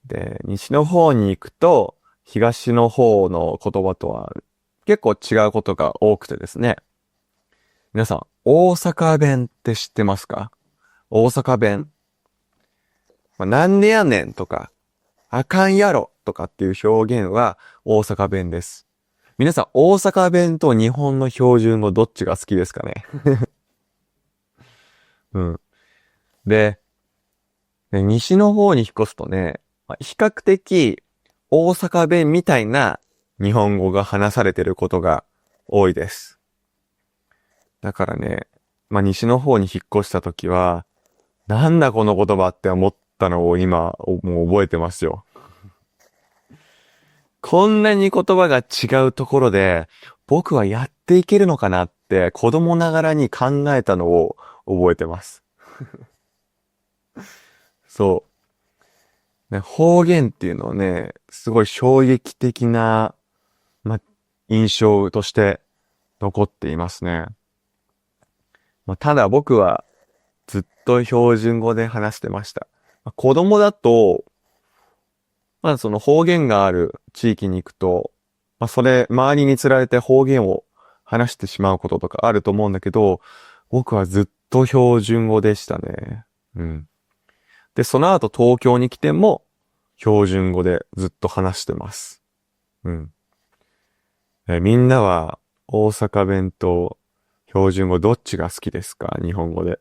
で、西の方に行くと、東の方の言葉とは結構違うことが多くてですね。皆さん、大阪弁って知ってますか？大阪弁。なんでやねんとか、あかんやろとかっていう表現は大阪弁です。皆さん、大阪弁と日本の標準語どっちが好きですかね？うん。で、西の方に引っ越すとね、比較的大阪弁みたいな日本語が話されてることが多いです。だからね、西の方に引っ越した時は、なんだこの言葉って思ったのを今、もう覚えてますよ。こんなに言葉が違うところで、僕はやっていけるのかなって子供ながらに考えたのを覚えてます。そう。ね、方言っていうのはね、すごい衝撃的な、印象として残っていますね。ただ僕はずっと標準語で話してました。子供だと、その方言がある地域に行くと、周りに釣られて方言を話してしまうこととかあると思うんだけど、僕はずっと標準語でしたね。うん。で、その後東京に来ても、標準語でずっと話してます。うん。みんなは大阪弁と標準語どっちが好きですか？日本語で。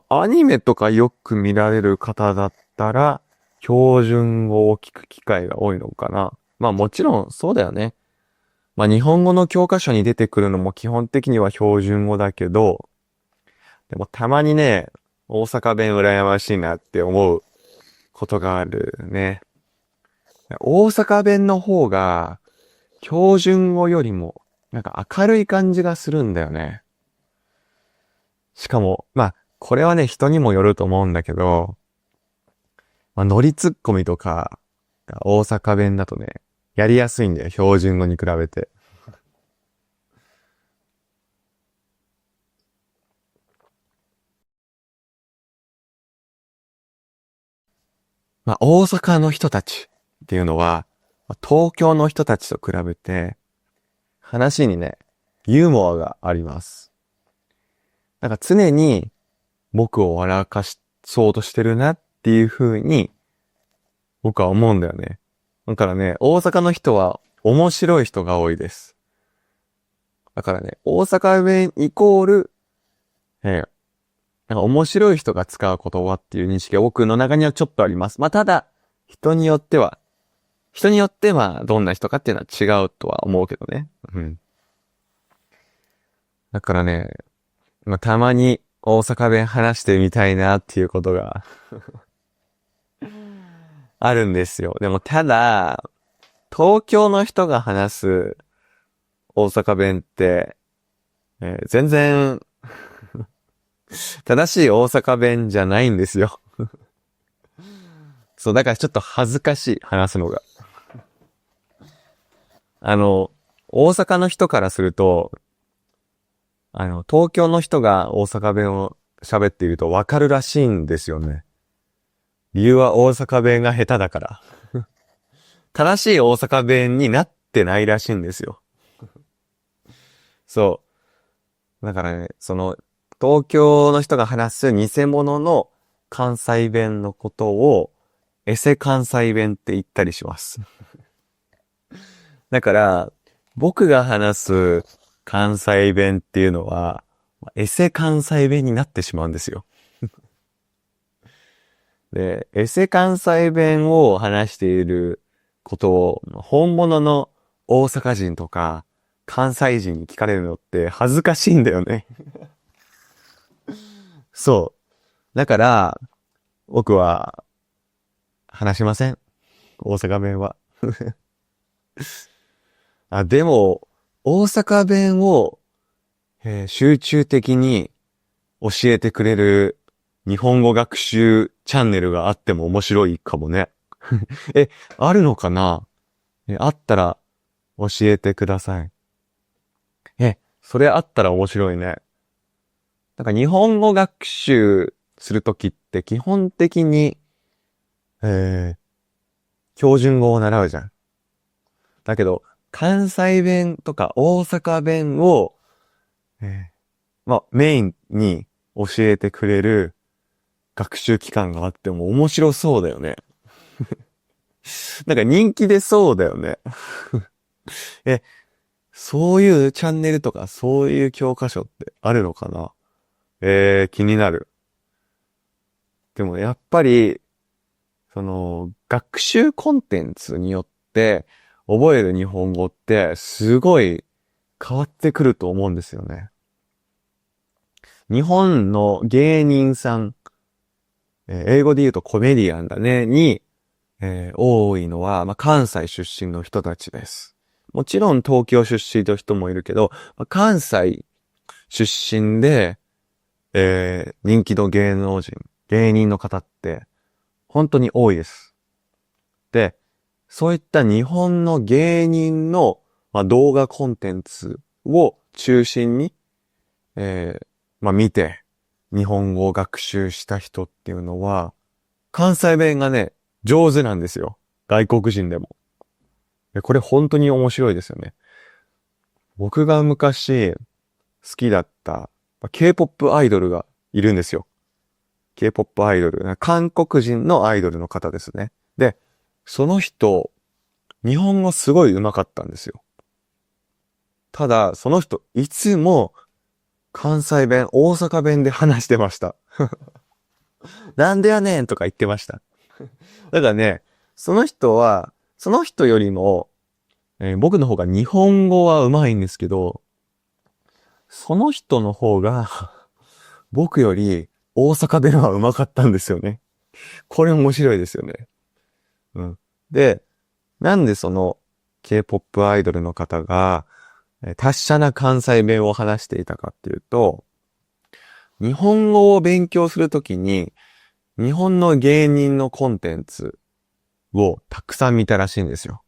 アニメとかよく見られる方だったら、標準語を聞く機会が多いのかな。もちろんそうだよね。日本語の教科書に出てくるのも基本的には標準語だけど、でもたまにね、大阪弁羨ましいなって思うことがあるね。大阪弁の方が、標準語よりも、なんか明るい感じがするんだよね。しかも、これはね、人にもよると思うんだけど、ノリツッコミとか、大阪弁だとね、やりやすいんだよ、標準語に比べて。大阪の人たちっていうのは、東京の人たちと比べて、話にね、ユーモアがあります。なんか常に僕を笑かしそうとしてるなっていう風に僕は思うんだよね。だからね、大阪の人は面白い人が多いです。だからね、大阪弁イコール、なんか面白い人が使う言葉っていう認識が僕の中にはちょっとあります。ただ、人によってはどんな人かっていうのは違うとは思うけどね。うん。だからね、たまに大阪弁話してみたいなっていうことがあるんですよ。でもただ、東京の人が話す大阪弁って、全然正しい大阪弁じゃないんですよ。そう、だからちょっと恥ずかしい、話すのが。大阪の人からすると、東京の人が大阪弁を喋っているとわかるらしいんですよね。理由は大阪弁が下手だから。正しい大阪弁になってないらしいんですよ。そう。だからね、東京の人が話す偽物の関西弁のことを、エセ関西弁って言ったりします。だから、僕が話す関西弁っていうのは、エセ関西弁になってしまうんですよ。で、エセ関西弁を話していることを、本物の大阪人とか関西人に聞かれるのって恥ずかしいんだよね。そう。だから、僕は話しません。大阪弁は。あ、でも、大阪弁を、集中的に教えてくれる日本語学習チャンネルがあっても面白いかもね。あるのかな？あったら教えてください。それあったら面白いね。なんか日本語学習するときって基本的に、標準語を習うじゃん。だけど、関西弁とか大阪弁を、メインに教えてくれる学習機関があっても面白そうだよね。なんか人気出そうだよね。え、そういうチャンネルとかそういう教科書ってあるのかな？気になる。でもやっぱり、学習コンテンツによって覚える日本語ってすごい変わってくると思うんですよね。日本の芸人さん、英語で言うとコメディアンだね、に、多いのは、関西出身の人たちです。もちろん東京出身の人もいるけど、関西出身で、人気の芸人の方って、本当に多いです。で、そういった日本の芸人の、動画コンテンツを中心に、見て、日本語を学習した人っていうのは、関西弁がね、上手なんですよ。外国人でも。これ本当に面白いですよね。僕が昔好きだった K-POP アイドルがいるんですよ。K-POP アイドル。韓国人のアイドルの方ですね。で、その人、日本語すごい上手かったんですよ。ただ、その人、いつも関西弁、大阪弁で話してました。なんでやねんとか言ってました。だからね、その人よりも、僕の方が日本語は上手いんですけど、その人の方が僕より大阪弁は上手かったんですよね。これ面白いですよね。うん。で、なんでその K-POP アイドルの方が達者な関西弁を話していたかっていうと、日本語を勉強するときに日本の芸人のコンテンツをたくさん見たらしいんですよ。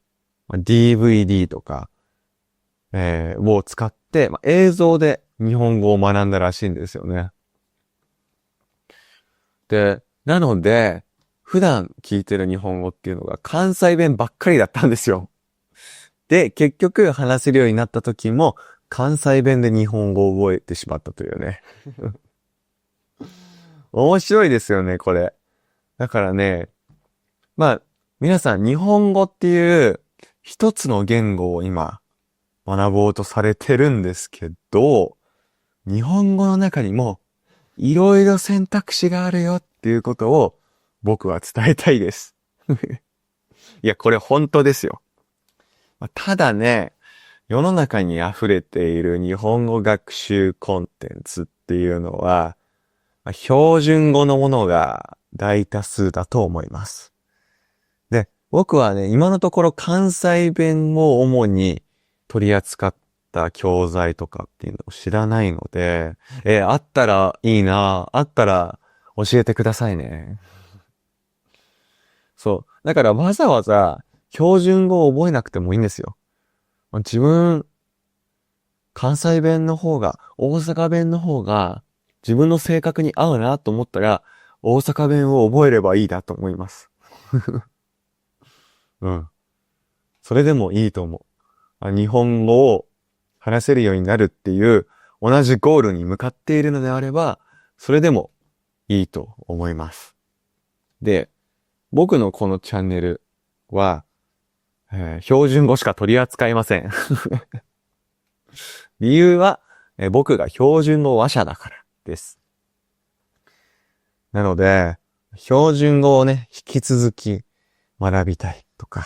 DVD とか、を使って、映像で日本語を学んだらしいんですよね。で、なので、普段聞いてる日本語っていうのが関西弁ばっかりだったんですよ。で、結局話せるようになった時も関西弁で日本語を覚えてしまったというね。面白いですよね、これ。だからね、皆さん日本語っていう一つの言語を今学ぼうとされてるんですけど、日本語の中にもいろいろ選択肢があるよっていうことを僕は伝えたいです。いや、これ本当ですよ。ただね、世の中に溢れている日本語学習コンテンツっていうのは、標準語のものが大多数だと思います。で、僕はね、今のところ関西弁を主に取り扱った教材とかっていうのを知らないので、あったらいいな、あったら教えてくださいね。そう。だからわざわざ標準語を覚えなくてもいいんですよ。自分、関西弁の方が、大阪弁の方が自分の性格に合うなと思ったら、大阪弁を覚えればいいなと思います。うん。それでもいいと思う。日本語を話せるようになるっていう同じゴールに向かっているのであれば、それでもいいと思います。で、僕のこのチャンネルは、標準語しか取り扱いません。理由は、僕が標準語話者だからです。なので、標準語をね、引き続き学びたいとか、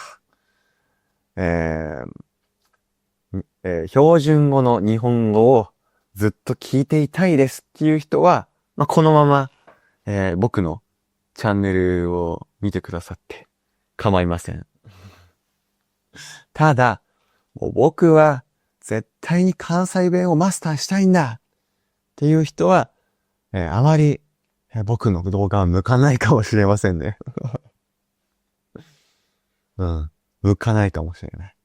標準語の日本語をずっと聞いていたいですっていう人は、このまま、僕のチャンネルを見てくださって構いません。ただ、もう僕は絶対に関西弁をマスターしたいんだっていう人は、あまり僕の動画は向かないかもしれませんね。うん。向かないかもしれない。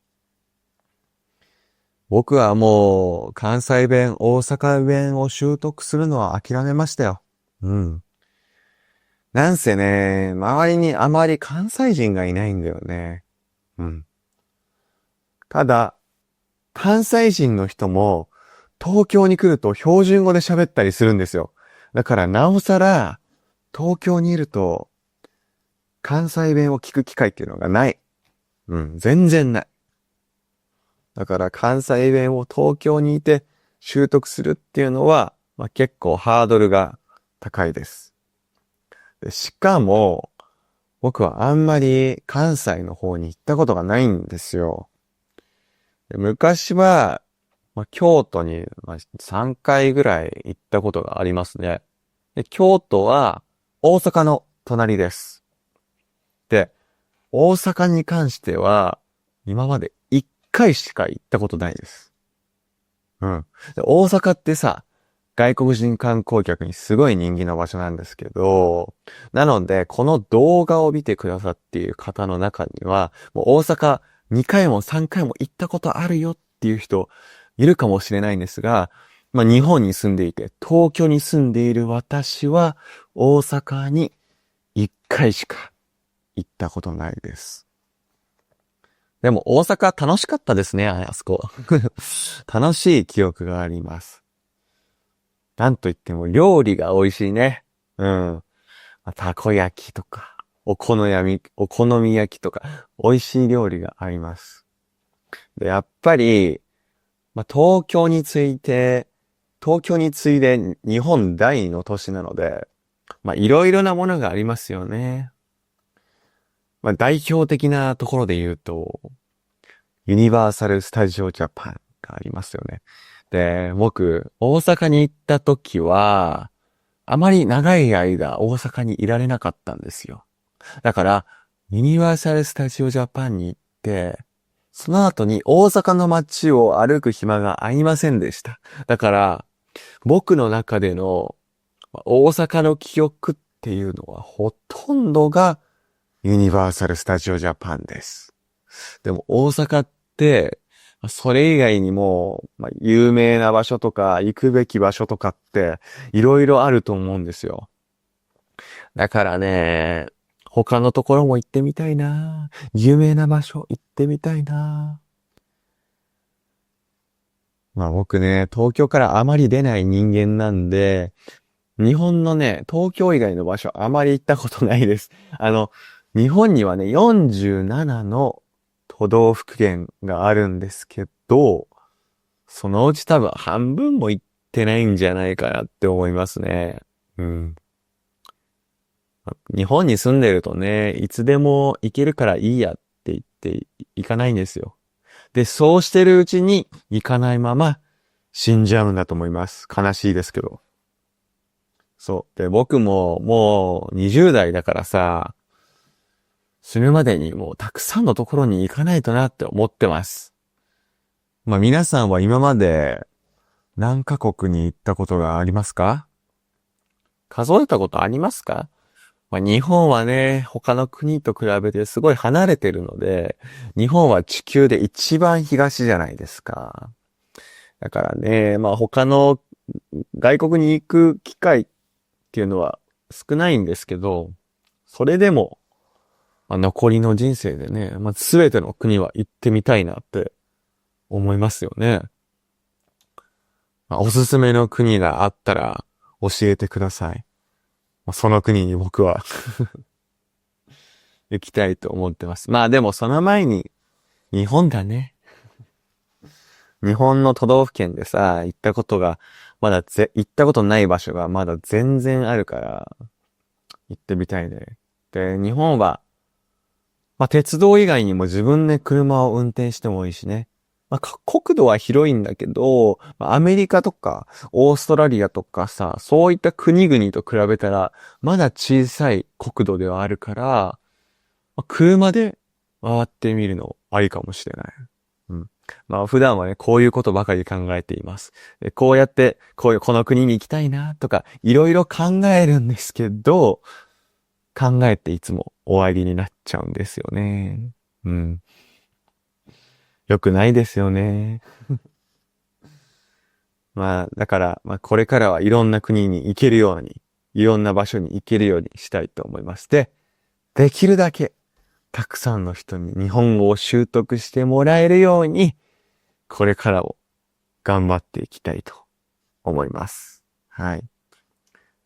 僕はもう関西弁、大阪弁を習得するのは諦めましたよ。うん。なんせね、周りにあまり関西人がいないんだよね。うん。ただ、関西人の人も東京に来ると標準語で喋ったりするんですよ。だからなおさら東京にいると関西弁を聞く機会っていうのがない。うん、全然ない。だから関西弁を東京にいて習得するっていうのは、結構ハードルが高いです。で、しかも、僕はあんまり関西の方に行ったことがないんですよ。で昔は、京都に3回ぐらい行ったことがありますね。で、京都は大阪の隣です。で、大阪に関しては、今まで1回しか行ったことないです。うん。で、大阪ってさ、外国人観光客にすごい人気の場所なんですけど、なので、この動画を見てくださっている方の中には、もう大阪2回も3回も行ったことあるよっていう人いるかもしれないんですが、日本に住んでいて、東京に住んでいる私は、大阪に1回しか行ったことないです。でも大阪楽しかったですね、あそこ。楽しい記憶があります。なんといっても料理が美味しいね。うん。たこ焼きとか、お好み焼きとか、美味しい料理があります。で、やっぱり、東京に次いで日本第二の都市なので、いろいろなものがありますよね。代表的なところで言うと、ユニバーサル・スタジオ・ジャパンがありますよね。で、僕、大阪に行った時は、あまり長い間大阪にいられなかったんですよ。だから、ユニバーサル・スタジオ・ジャパンに行って、その後に大阪の街を歩く暇がありませんでした。だから、僕の中での大阪の記憶っていうのはほとんどがユニバーサル・スタジオ・ジャパンです。でも大阪って、それ以外にも、有名な場所とか行くべき場所とかっていろいろあると思うんですよ。だからね、他のところも行ってみたいな。有名な場所行ってみたいな。僕ね、東京からあまり出ない人間なんで、日本のね、東京以外の場所あまり行ったことないです。日本にはね、47の都道府県があるんですけど、そのうち多分半分も行ってないんじゃないかなって思いますね。うん。日本に住んでるとね、いつでも行けるからいいやって言って行かないんですよ。で、そうしてるうちに行かないまま死んじゃうんだと思います。悲しいですけど。そう。で、僕ももう20代だからさ、死ぬまでにもうたくさんのところに行かないとなって思ってます。皆さんは今まで何カ国に行ったことがありますか？数えたことありますか？日本はね、他の国と比べてすごい離れてるので、日本は地球で一番東じゃないですか。だからね、他の外国に行く機会っていうのは少ないんですけど、それでも、残りの人生でね、すべての国は行ってみたいなって思いますよね。おすすめの国があったら教えてください。その国に僕は行きたいと思ってます。でもその前に日本だね。日本の都道府県でさ、行ったことが、行ったことない場所がまだ全然あるから、行ってみたいね。で、日本は、まあ、鉄道以外にも自分で車を運転してもいいしね。まあ、国土は広いんだけど、まあアメリカとか、オーストラリアとかさ、そういった国々と比べたら、まだ小さい国土ではあるから、まあ、車で回ってみるのありかもしれない。うん。まあ普段はね、こういうことばかり考えています。でこうやって、この国に行きたいなとか、いろいろ考えるんですけど、考えていつも終わりになっちゃうんですよね。うん。よくないですよね。まあ、だから、まあこれからはいろんな国に行けるように、いろんな場所に行けるようにしたいと思います。で、できるだけ、たくさんの人に日本語を習得してもらえるように、これからを頑張っていきたいと思います。はい。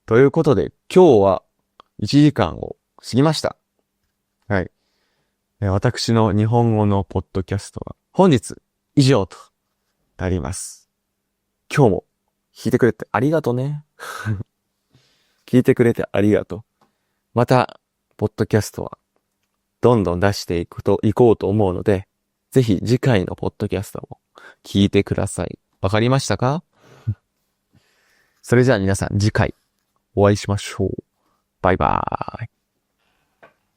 ということで、今日は1時間を過ぎました。はい。私の日本語のポッドキャストは本日以上となります。今日も聞いてくれてありがとね。聞いてくれてありがとう。また、ポッドキャストはどんどん出していこうと思うので、ぜひ次回のポッドキャストも聞いてください。わかりましたか？それじゃあ皆さん次回お会いしましょう。バイバーイ。